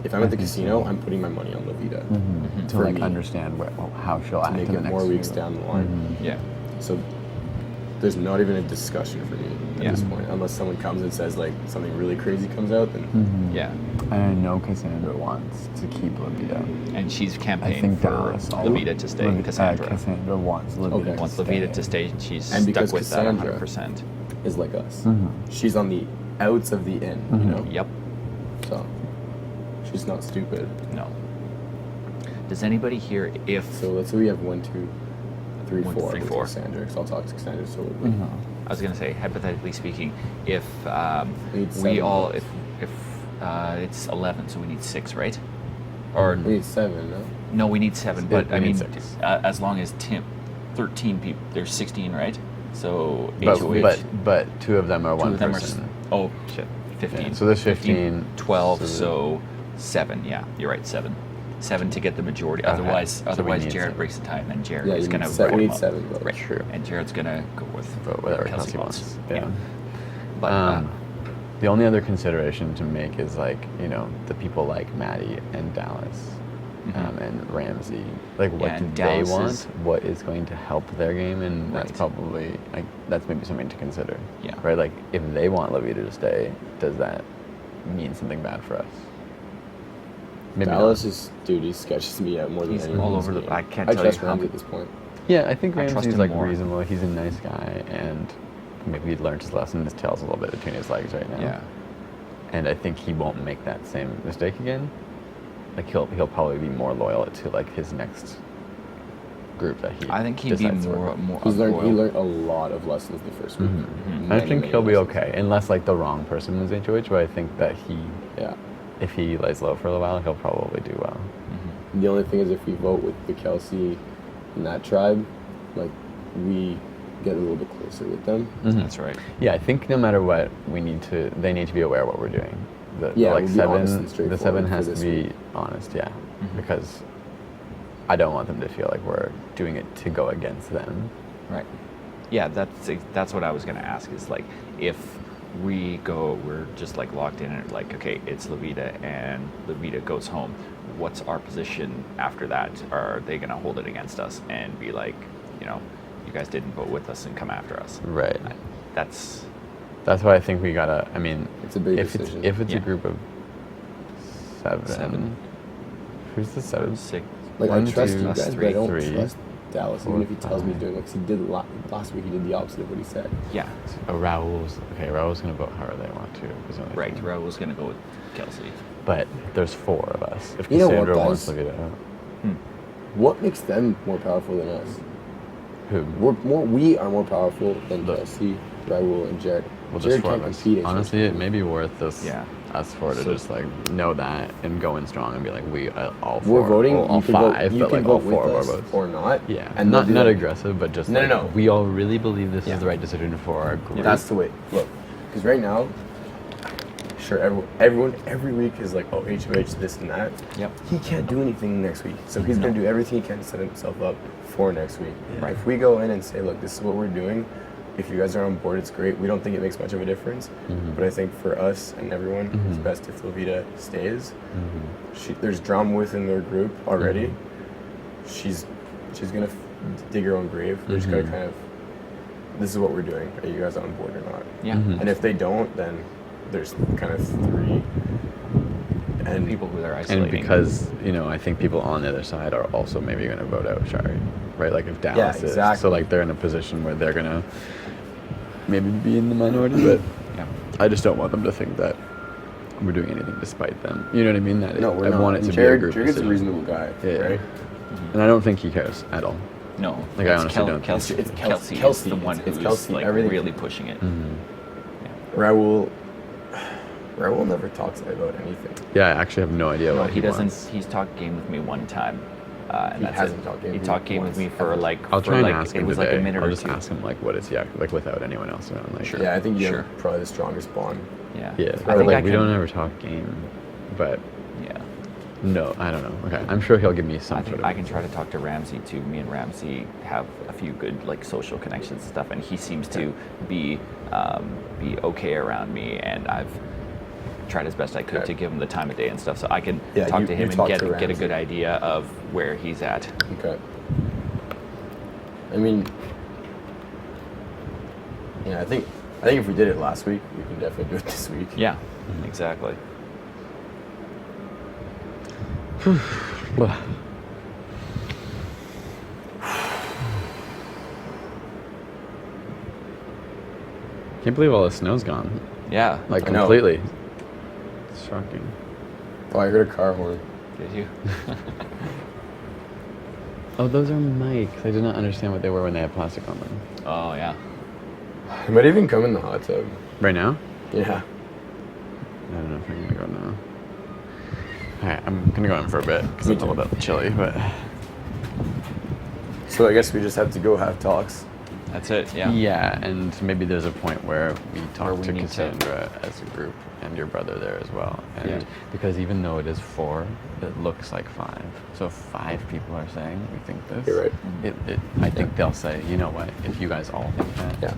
if I'm at the casino, I'm putting my money on Levita. To like understand how she'll act Make in the it next more weeks few. down the line. Yeah. So there's not even a discussion for me at this point, unless someone comes and says like something really crazy comes out. Then Yeah. And I know Cassandra wants to keep Levita. And she's I campaigned think for Dallas Levita to stay. Cassandra Cassandra wants Levita wants to stay. Levita to stay. She's And stuck because with that Cassandra 100%. is like us. She's on the outs of the in, you know. Yep. So she's not stupid. No. Does anybody here, if So let's say we have 1, 2, 3, 1, 4 3, with 4. Cassandra, because I'll talk to Cassandra. So I was gonna say, hypothetically speaking, if We need we 7 all, votes. if it's 11, so we need 6, right? Or we need 7, no? no, we need 7. But we I need mean, 6. As long as 13 people, there's 16, right? So HOH. But 2 of them are two one of them person. oh shit, 15. Yeah, so there's 15, 12, so- so 7. Yeah, you're right, 7. 7 to get the majority. Okay, Otherwise, so we otherwise need Jared 7. breaks the tie, and then Jared Yeah, is you gonna need se- we wrap need him up. 7 votes. Right. True. And Jared's gonna go with Vote whatever Kelsey wants. Yeah. But The only other consideration to make is like, you know, the people like Maddie and Dallas and Ramsey. Like, what Yeah, do and they Dallas want? is- What is going to help their game? And that's Right. probably, like, that's maybe something to consider. Yeah. Right? Like, if they want Levita to stay, does that mean something bad for us? Maybe not. Dallas is, dude, he sketches me out more than He's anyone all in this over the- game. I can't I tell you trust how- Ramsey at this point. Yeah, I think I trust Ramsey's him like more. reasonable. He's a nice guy, and maybe he learned his lesson. His tail's a little bit between his legs right now. yeah, And I think he won't make that same mistake again. Like he'll probably be more loyal to like his next group that he. I think he'd be decides to work more with. more. He loyal. learned a lot of lessons the first week. I think he'll be okay, unless like the wrong person was HOH. But I think that Yeah. if he lays low for a little while, he'll probably do well. The only thing is if we vote with the Kelsey in that tribe, like, we get a little bit closer with them. That's right. Yeah, I think no matter what, they need to be aware of what we're doing. Yeah, like we'll be honest and the straightforward 7 for has to this be week. honest, yeah, because I don't want them to feel like we're doing it to go against them. Right. Yeah, that's what I was gonna ask. Is like if we're just like locked in and like, okay, it's Levita and Levita goes home. What's our position after that? Are they gonna hold it against us and be like, you know, you guys didn't vote with us and come after us? Right. That's That's why I think we gotta. I mean, It's a big if decision. it's a Yeah. group of 7. 7. Who's the 7? 6. Like, I 1, trust 2, you guys, but I 3, don't 3, trust Dallas, 4, even if he tells me he's 5. doing, like, 'cause he did last week, he did the opposite of what he said. Yeah. Raul's gonna vote however they want to. is the only Right. thing. Raul's gonna go with Kelsey. But there's 4 of us. If You know what, Cassandra wants guys? to get out, What makes them more powerful than us? who? We are more powerful than Kelsey, Raul, and Jared. Well, Jared just 4 can't of us. compete against Honestly, us. it may be worth us. Yeah. Us 4 to So- just like know that and go in strong and be like, we all 4. We're voting. all You can 5, vote, you but can like all vote 4 with of our us votes. or not. Yeah, and not they'll do that. aggressive, but just No, like, no, no. we all really believe this Yeah. is the right decision for our group. That's the way. Look, because right now, sure, everyone every week is like, oh, HOH, this and that. Yep. He can't do anything next week, so he's gonna do everything he can to set himself up for next week. Yeah. If we go in and say, look, this is what we're doing. If you guys are on board, it's great. We don't think it makes much of a difference, but I think for us and everyone, it's best if Levita stays. There's drama within their group already. She's gonna dig her own grave. We're just gonna kind of. This is what we're doing. Are you guys on board or not? Yeah. And if they don't, then there's kind of 3. And People who are isolating. And because, you know, I think people on the other side are also maybe going to vote out Shari, right? Like if Dallas is. exactly. So like they're in a position where they're going to maybe be in the minority, but Yeah. I just don't want them to think that we're doing anything despite them. You know what I mean? That no, we're I not. want it to Jared, be a group Jared's a decision. reasonable guy, Yeah. right? And I don't think he cares at all. No. Like, I it's honestly don't think- Kelsey. It's Kelsey. Kelsey. is the one It's who's Kelsey. like Everything- really pushing it. Raul never talks about anything. Yeah, I actually have no idea No, what he doesn't. wants. He's talked game with me one time. And He that's hasn't it. talked game He with talked you game with once, me for ever. like. I'll for try and like, ask it him was today. like a minute I'll or just two. ask him like what is like without anyone else around. Like, Sure. Yeah, I think you Sure. have probably the strongest bond. Yeah. Yeah, I but think like I we can, don't ever talk game, but Yeah. no, I don't know. Okay, I'm sure he'll give me some I sort think of. I can try to talk to Ramsey too. Me and Ramsey have a few good like social connections and stuff, and he seems to be okay around me. And tried as best I could Okay. to give him the time of day and stuff, so I can Yeah, talk you- to you him and talked get to a Ramsey. good idea of where he's at. Okay. I mean, yeah, I think if we did it last week, we can definitely do it this week. Yeah, exactly. Can't believe all the snow's gone. Yeah. Like I know. completely. It's shocking. Oh, I heard a car horn. Did you? Oh, those are mics. I did not understand what they were when they had plastic on them. Oh yeah. It might even come in the hot tub. Right now? Yeah. I don't know if I'm gonna go now. Alright, I'm gonna go in for a bit because Me it's a too. little bit chilly, but So I guess we just have to go have talks. That's it. Yeah. yeah, and maybe there's a point where we talk we to need to- Cassandra as a group and your brother there as well. And Yeah. because even though it is 4, it looks like 5. So if 5 people are saying we think this, You're right. I think they'll say, you know what, if you guys all think that, Yeah.